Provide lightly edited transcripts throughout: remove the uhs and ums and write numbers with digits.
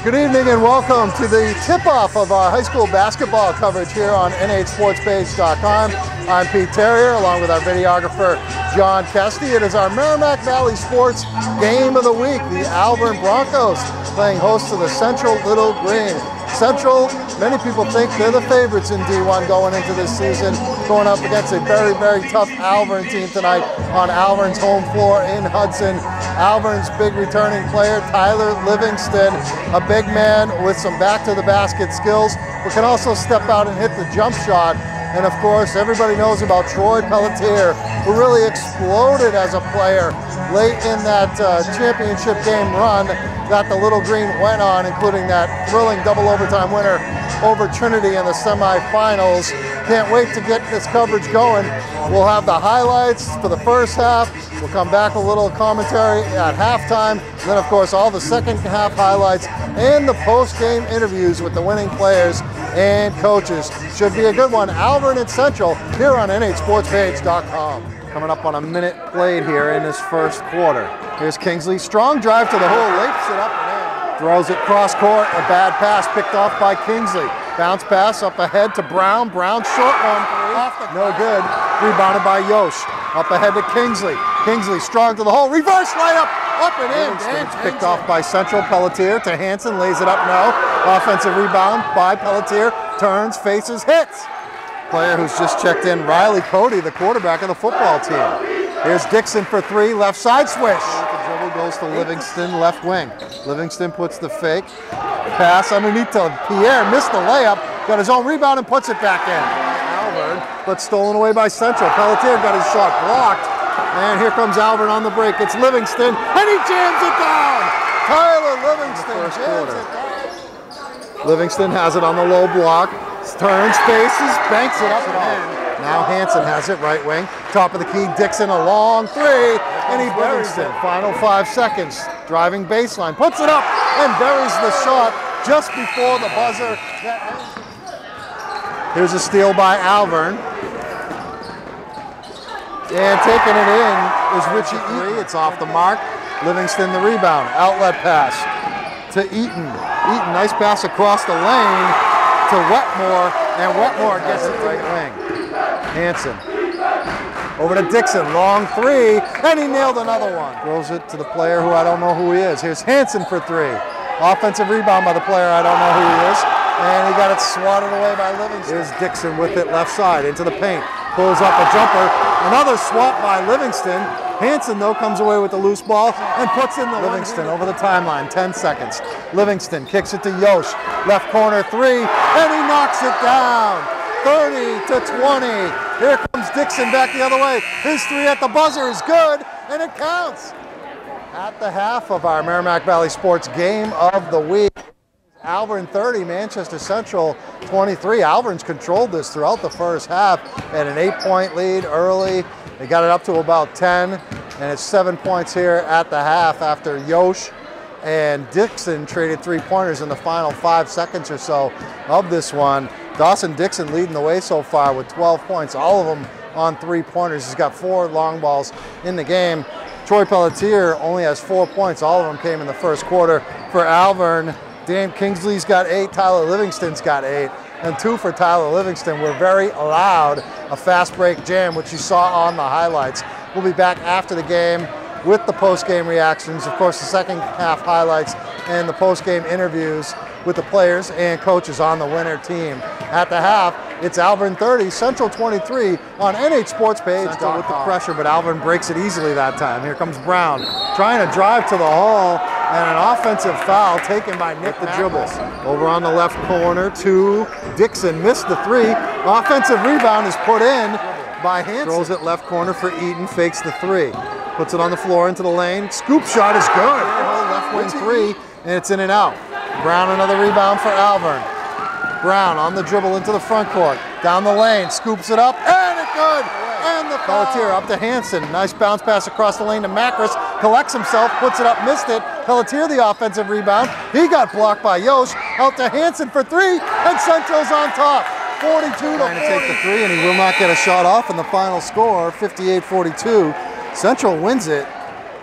Good evening and welcome to the tip-off of our high school basketball coverage here on nhsportspage.com. I'm Pete Terrier along with our videographer John Kesty. It is our Merrimack Valley Sports Game of the Week. The Alvirne Broncos playing host to the Central Little Green. Central, many people think they're the favorites in D1 going into this season, going up against a very, very tough Alvirne team tonight on Alvirne's home floor in Hudson. Alvirne's big returning player, Tyler Livingston, a big man with some back-to-the-basket skills, but can also step out and hit the jump shot. And of course, everybody knows about Troy Pelletier, who really exploded as a player late in that championship game run that the Little Green went on, including that thrilling double overtime winner over Trinity in the semifinals. Can't wait to get this coverage going. We'll have the highlights for the first half. We'll come back with a little commentary at halftime. And then, of course, all the second half highlights and the post-game interviews with the winning players and coaches. Should be a good one. Alvirne and Central here on nhsportspage.com. Coming up on a minute played here in this first quarter. Here's Kingsley. Strong drive to the hole. Leaps it up and in. Throws it cross court. A bad pass picked off by Kingsley. Bounce pass up ahead to Brown. Brown short one. No good. Rebounded by Yosh. Up ahead to Kingsley. Kingsley strong to the hole. Reverse layup. Up and in. It's picked off by Central. Pelletier to Hanson. Lays it up. No. Offensive rebound by Pelletier. Turns, faces, hits. Player who's just checked in, Riley Cody, the quarterback of the football team. Here's Dixon for three, left side swish. The dribble goes to Livingston, left wing. Livingston puts the fake. Pass underneath to Pierre, missed the layup, got his own rebound and puts it back in. Alvirne, but stolen away by Central. Pelletier got his shot blocked. And here comes Alvirne on the break. It's Livingston, and he jams it down. Tyler Livingston jams it down. Livingston has it on the low block. Turns, faces, banks it up and in. Now Hanson has it, right wing. Top of the key, Dixon, a long three, and he buries it. Final 5 seconds. Driving baseline, puts it up, and buries the shot just before the buzzer. Here's a steal by Alvirne. And taking it in is Richie Eaton. It's off the mark. Livingston the rebound. Outlet pass to Eaton. Eaton, nice pass across the lane to Wetmore, and Wetmore gets it right wing. Hanson over to Dixon, long three, and he nailed another one. Throws it to the player who I don't know who he is. Here's Hanson for three. Offensive rebound by the player I don't know who he is, and he got it swatted away by Livingston. Here's Dixon with it left side into the paint. Pulls up a jumper, another swat by Livingston. Hanson, though, comes away with the loose ball and puts in the Livingston over the timeline, 10 seconds. Livingston kicks it to Yosh, left corner three, and he knocks it down, 30 to 20. Here comes Dixon back the other way. His three at the buzzer is good, and it counts. At the half of our Merrimack Valley Sports Game of the Week, Alvirne 30, Manchester Central 23. Alvirne's controlled this throughout the first half and an 8-point lead early. They got it up to about 10, and it's 7 points here at the half after Yosh and Dixon traded three-pointers in the final 5 seconds or so of this one. Dawson Dixon leading the way so far with 12 points, all of them on three-pointers. He's got 4 long balls in the game. Troy Pelletier only has 4 points. All of them came in the first quarter for Alvirne. Dan Kingsley's got 8, Tyler Livingston's got 8, and 2 for Tyler Livingston. Were very loud, a fast break jam, which you saw on the highlights. We'll be back after the game with the post-game reactions, of course the second half highlights and the post-game interviews with the players and coaches on the winner team. At the half, it's Alvirne 30, Central 23 on nhsportspage.com. With the pressure, but Alvirne breaks it easily that time. Here comes Brown, trying to drive to the hole, and an offensive foul taken by Nick the dribble. Over on the left corner to Dixon, missed the three. Offensive rebound is put in by Hanson. Throws it left corner for Eaton, fakes the three. Puts it on the floor into the lane. Scoop shot is good. Left wing three, and it's in and out. Brown another rebound for Alvirne. Brown on the dribble into the front court. Down the lane, scoops it up, and it's good. And the Pelletier up to Hanson. Nice bounce pass across the lane to Macris. Collects himself, puts it up, missed it. Pelletier the offensive rebound. He got blocked by Yosh. Out to Hanson for three, and Central's on top. 42 to 40. Trying to take the three, and he will not get a shot off. In the final score, 58-42. Central wins it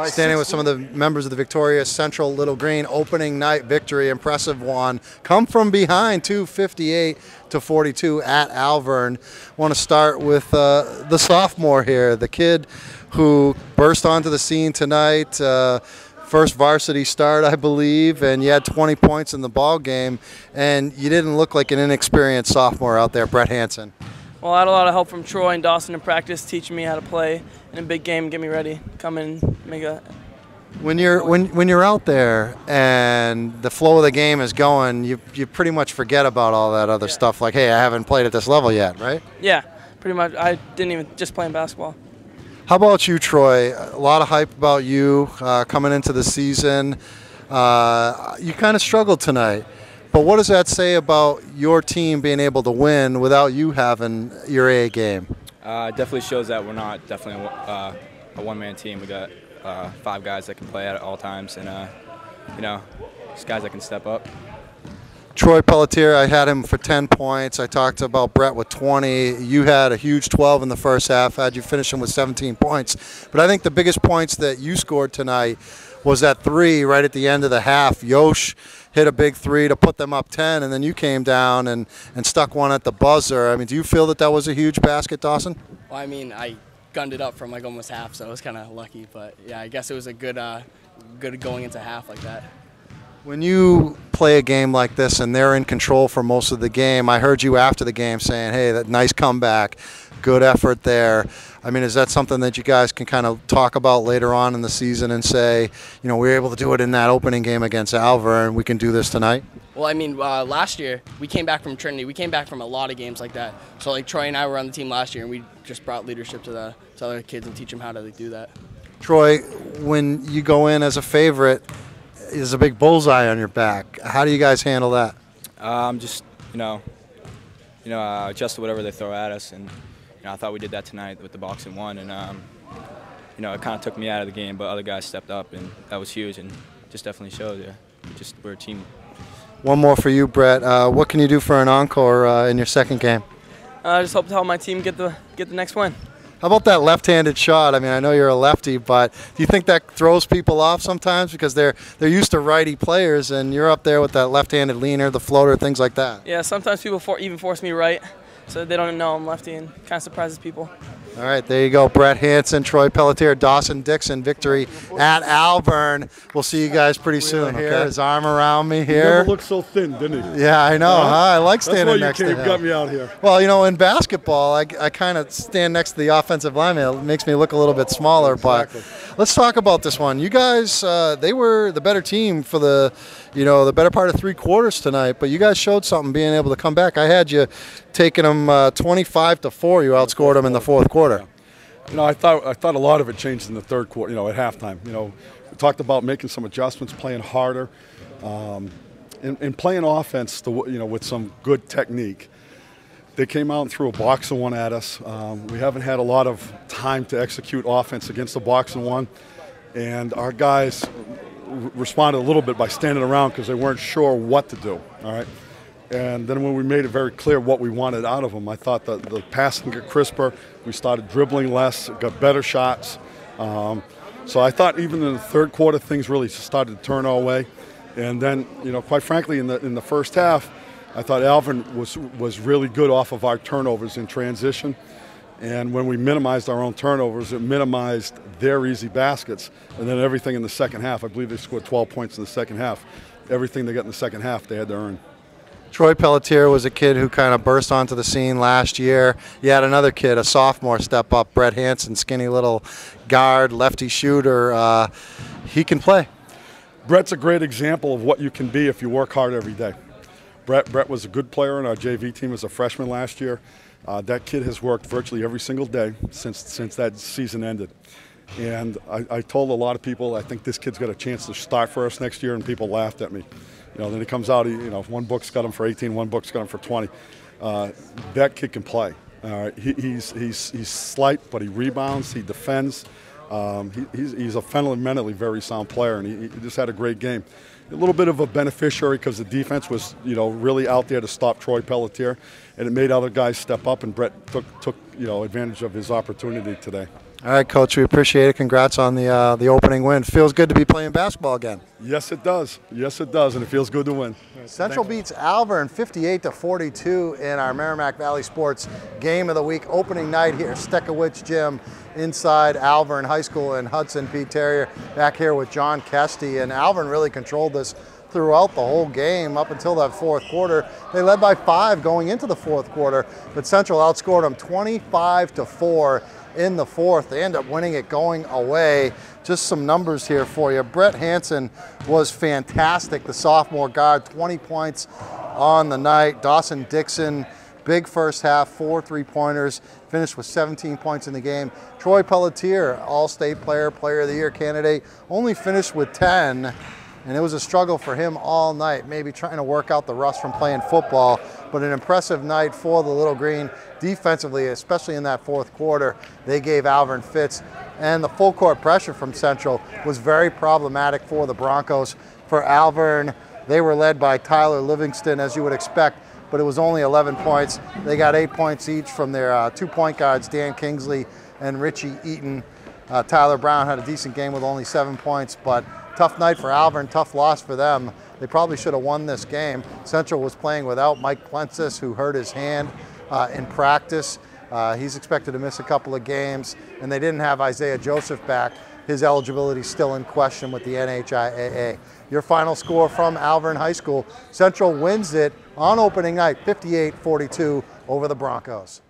Standing with some of the members of the victorious Central Little Green opening night victory, impressive one. Come from behind, too, 58-42 at Alvirne. Want to start with the sophomore here, the kid who burst onto the scene tonight. First varsity start, I believe, and you had 20 points in the ball game, and you didn't look like an inexperienced sophomore out there, Brett Hansen. Well, I had a lot of help from Troy and Dawson in practice, teaching me how to play in a big game, get me ready, come in, make a. When you're out there and the flow of the game is going, you pretty much forget about all that other stuff. Like, hey, I haven't played at this level yet, right? Yeah, pretty much. I didn't even just playing basketball. How about you, Troy? A lot of hype about you coming into the season. You kind of struggled tonight. But what does that say about your team being able to win without you having your A game? It definitely shows that we're not definitely a one-man team. We got 5 guys that can play at all times, and just guys that can step up. Troy Pelletier, I had him for 10 points. I talked about Brett with 20. You had a huge 12 in the first half. Had you finish him with 17 points. But I think the biggest points that you scored tonight was that 3 right at the end of the half. Yosh hit a big 3 to put them up 10, and then you came down and stuck one at the buzzer. I mean, do you feel that was a huge basket, Dawson? Well, I mean, I gunned it up from like almost half, so I was kind of lucky. But yeah, I guess it was a good going into half like that. When you play a game like this and they're in control for most of the game, I heard you after the game saying, hey, that nice comeback, good effort there. I mean, is that something that you guys can kind of talk about later on in the season and say, we were able to do it in that opening game against Alvirne, and we can do this tonight? Well, I mean, last year we came back from Trinity. We came back from a lot of games like that. So like Troy and I were on the team last year, and we just brought leadership to the other kids and teach them how to do that. Troy, when you go in as a favorite, there's a big bullseye on your back. How do you guys handle that? Just adjust to whatever they throw at us, and I thought we did that tonight with the box and one, and it kind of took me out of the game, but other guys stepped up, and that was huge, and just definitely showed we're a team. One more for you, Brett. What can you do for an encore in your second game? I just hope to help my team get the next win. How about that left-handed shot? I mean, I know you're a lefty, but do you think that throws people off sometimes because they're used to righty players, and you're up there with that left-handed leaner, the floater, things like that? Yeah, sometimes people even force me right, so they don't know I'm lefty, and kind of surprises people. All right, there you go. Brett Hansen, Troy Pelletier, Dawson Dixon, victory at Alvirne. We'll see you guys pretty soon. Okay? His arm around me here. He never looked so thin, didn't he? Yeah, I know. I like standing next to him. That's why you got me out here. Well, in basketball, I kind of stand next to the offensive lineman. It makes me look a little bit smaller. Exactly. But let's talk about this one. You guys, they were the better team for the better part of 3 quarters tonight. But you guys showed something, being able to come back. I had you taking them 25-4. You outscored them in the 4th quarter. I thought a lot of it changed in the 3rd quarter. At halftime. We talked about making some adjustments, playing harder, and playing offense. With some good technique. They came out and threw a box and one at us. We haven't had a lot of time to execute offense against the box and one, and our guys responded a little bit by standing around because they weren't sure what to do. All right. And then when we made it very clear what we wanted out of them, I thought that the passing got crisper. We started dribbling less, got better shots. So I thought even in the 3rd quarter, things really started to turn our way. And then, quite frankly, in the first half, I thought Alvirne was really good off of our turnovers in transition. And when we minimized our own turnovers, it minimized their easy baskets. And then everything in the second half, I believe they scored 12 points in the second half. Everything they got in the second half, they had to earn. Troy Pelletier was a kid who kind of burst onto the scene last year. You had another kid, a sophomore, step up, Brett Hansen, skinny little guard, lefty shooter. He can play. Brett's a great example of what you can be if you work hard every day. Brett was a good player in our JV team as a freshman last year. That kid has worked virtually every single day since that season ended. And I told a lot of people, I think this kid's got a chance to start for us next year, and people laughed at me. Then he comes out, one book's got him for 18, one book's got him for 20. That kid can play. He's slight, but he rebounds, he defends. He's a fundamentally very sound player, and he just had a great game. A little bit of a beneficiary because the defense was, really out there to stop Troy Pelletier, and it made other guys step up, and Brett took advantage of his opportunity today. All right, Coach, we appreciate it. Congrats on the opening win. Feels good to be playing basketball again. Yes, it does. Yes, it does, and it feels good to win. Central beats Alvirne 58-42 in our Merrimack Valley Sports Game of the Week opening night here, Stekowicz Gym inside Alvirne High School in Hudson. Pete Terrier back here with John Kesty, and Alvirne really controlled this throughout the whole game up until that fourth quarter. They led by 5 going into the fourth quarter, but Central outscored them 25-4 in the fourth. They end up winning it going away. Just some numbers here for you. Brett Hansen was fantastic, the sophomore guard, 20 points on the night. Dawson Dixon, big first half, 4 3-pointers, finished with 17 points in the game. Troy Pelletier, All-State player, Player of the Year candidate, only finished with 10. And it was a struggle for him all night, maybe trying to work out the rust from playing football, but an impressive night for the Little Green defensively, especially in that fourth quarter. They gave Alvirne fits, and the full court pressure from Central was very problematic for the Broncos. For Alvirne, they were led by Tyler Livingston, as you would expect, but it was only 11 points. They got 8 points each from their 2 point guards, Dan Kingsley and Richie Eaton. Tyler Brown had a decent game with only 7 points, but tough night for Alvirne, tough loss for them. They probably should have won this game. Central was playing without Mike Plensis, who hurt his hand in practice. He's expected to miss a couple of games, and they didn't have Isaiah Joseph back. His eligibility is still in question with the NHIAA. Your final score from Alvirne High School: Central wins it on opening night, 58-42 over the Broncos.